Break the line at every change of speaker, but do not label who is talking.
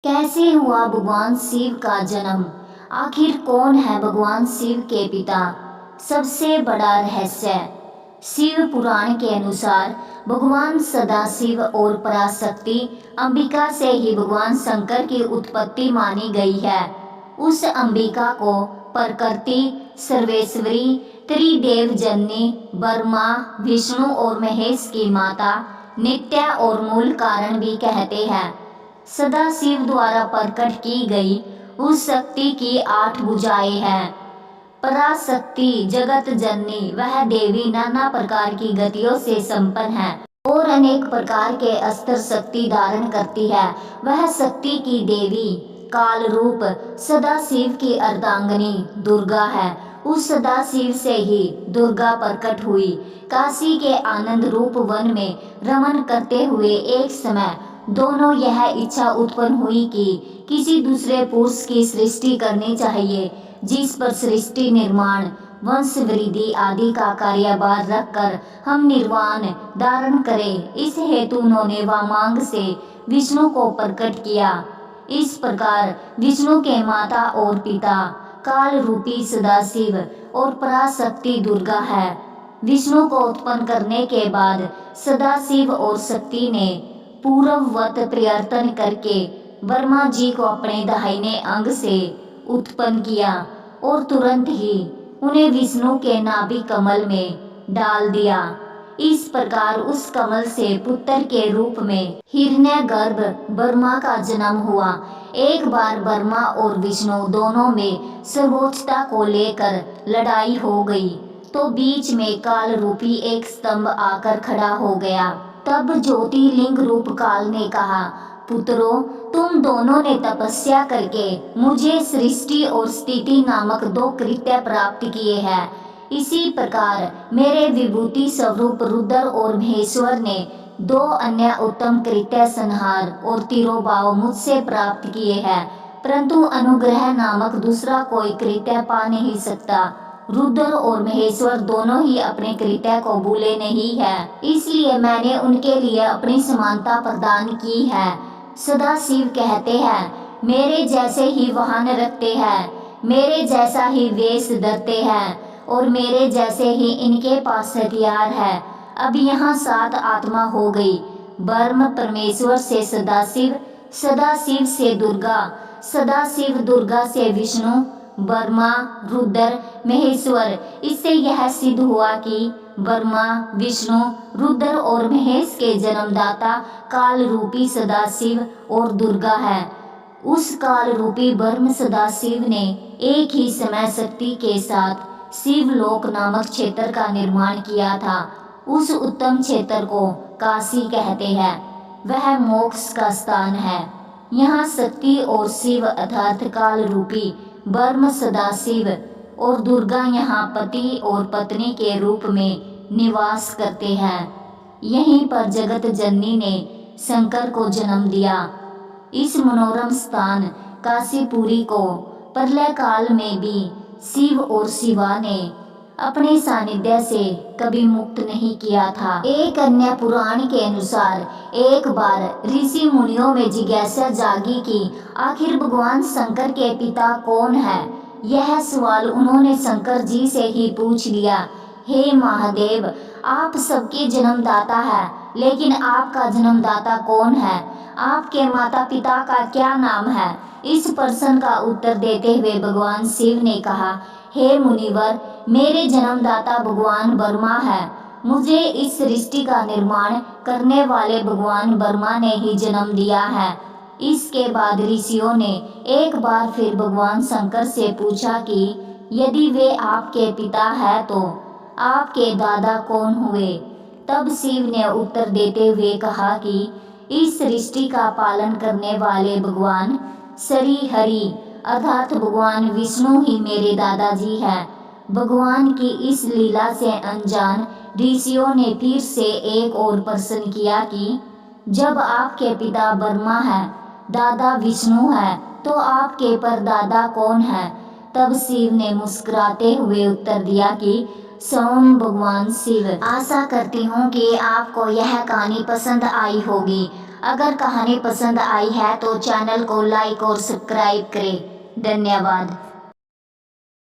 कैसे हुआ भगवान शिव का जन्म? आखिर कौन है भगवान शिव के पिता? सबसे बड़ा रहस्य। शिव पुराण के अनुसार भगवान सदाशिव और पराशक्ति अंबिका से ही भगवान शंकर की उत्पत्ति मानी गई है। उस अंबिका को प्रकृति, सर्वेश्वरी, त्रिदेव जननी, ब्रह्मा, विष्णु और महेश की माता, नित्या और मूल कारण भी कहते हैं। सदाशिव द्वारा प्रकट की गई उस शक्ति की 8 भुजाएं हैं। पराशक्ति जगत जननी, वह देवी नाना प्रकार की गतियों से संपन्न है और अनेक प्रकार के अस्त्र शक्ति धारण करती है। वह शक्ति की देवी काल रूप सदाशिव की अर्धांगिनी दुर्गा है। उस सदाशिव से ही दुर्गा प्रकट हुई। काशी के आनंद रूप वन में रमन करते हुए एक समय दोनों यह इच्छा उत्पन्न हुई कि किसी दूसरे पुरुष की सृष्टि करनी चाहिए, जिस पर सृष्टि, निर्माण, वंश वृद्धि आदि का कार्यभार रखकर हम निर्वाण धारण करें। इस हेतु उन्होंने वामांग से विष्णु को प्रकट किया। इस प्रकार विष्णु के माता और पिता काल रूपी सदाशिव और पराशक्ति दुर्गा है। विष्णु को उत्पन्न करने के बाद सदाशिव और शक्ति ने पूर्ववत प्रयत्न करके ब्रह्मा जी को अपने दाहिने अंग से उत्पन्न किया और तुरंत ही उन्हें विष्णु के नाभि कमल में डाल दिया। इस प्रकार उस कमल से पुत्र के रूप में हिरण्यगर्भ ब्रह्मा का जन्म हुआ। एक बार ब्रह्मा और विष्णु दोनों में सर्वोच्चता को लेकर लड़ाई हो गई, तो बीच में काल रूपी एक स्तंभ आकर खड़ा हो गया। तब ज्योतिर्लिंग रूप काल ने कहा, पुत्रों, तुम दोनों ने तपस्या करके मुझे सृष्टि और स्थिति नामक 2 कृत्य प्राप्त किए हैं। इसी प्रकार मेरे विभूति स्वरूप रुद्र और महेश्वर ने 2 अन्य उत्तम कृत्य, संहार और तिरोभाव मुझसे प्राप्त किए हैं, परंतु अनुग्रह नामक दूसरा कोई कृत्य पा नहीं सकता। रुद्र और महेश्वर दोनों ही अपने कृत्य को भूले नहीं है, इसलिए मैंने उनके लिए अपनी समानता प्रदान की है। सदाशिव कहते हैं, मेरे जैसे ही वाहन रखते हैं, मेरे जैसा ही वेश धरते हैं और मेरे जैसे ही इनके पास हथियार है। अब यहाँ 7 आत्मा हो गई। ब्रह्म परमेश्वर से सदाशिव, सदाशिव से दुर्गा, सदाशिव दुर्गा से विष्णु, ब्रह्मा, रुद्र, महेश्वर। इससे यह सिद्ध हुआ कि ब्रह्मा, विष्णु, रुद्र और महेश के जन्मदाता काल रूपी सदाशिव और दुर्गा है। उस काल रूपी ब्रह्म सदाशिव ने एक ही समय शक्ति के साथ शिवलोक नामक क्षेत्र का निर्माण किया था। उस उत्तम क्षेत्र को काशी कहते हैं। वह मोक्ष का स्थान है। यहाँ शक्ति और शिव अर्थात काल रूपी ब्रह्म सदाशिव और दुर्गा यहाँ पति और पत्नी के रूप में निवास करते हैं। यहीं पर जगत जननी ने शंकर को जन्म दिया। इस मनोरम स्थान काशीपुरी को प्रलय काल में भी शिव और शिवा ने अपने सानिध्य से कभी मुक्त नहीं किया था। एक अन्य पुराण के अनुसार एक बार ऋषि मुनियों में जिज्ञासा जागी कि आखिर भगवान शंकर के पिता कौन है। यह सवाल उन्होंने शंकर जी से ही पूछ लिया। हे महादेव, आप सबके जन्मदाता हैं, लेकिन आपका जन्मदाता कौन है? आपके माता पिता का क्या नाम है? इस प्रश्न का उत्तर देते हुए भगवान शिव ने कहा, हे मुनिवर, मेरे जन्मदाता भगवान ब्रह्मा है। मुझे इस सृष्टि का निर्माण करने वाले भगवान ब्रह्मा ने ही जन्म दिया है। इसके बाद ऋषियों ने एक बार फिर भगवान शंकर से पूछा कि यदि वे आपके पिता है तो आपके दादा कौन हुए? तब शिव ने उत्तर देते हुए कहा कि इस सृष्टि का पालन करने वाले भगवान श्री हरि अर्थात भगवान विष्णु ही मेरे दादाजी हैं। भगवान की इस लीला से अनजान ऋषियों ने फिर से एक और प्रश्न किया कि जब आपके पिता ब्रह्मा है, दादा विष्णु है, तो आपके परदादा कौन है? तब शिव ने मुस्कुराते हुए उत्तर दिया कि स्वयं भगवान शिव। आशा करती हूँ कि आपको यह कहानी पसंद आई होगी। अगर कहानी पसंद आई है तो चैनल को लाइक और सब्सक्राइब करें। धन्यवाद।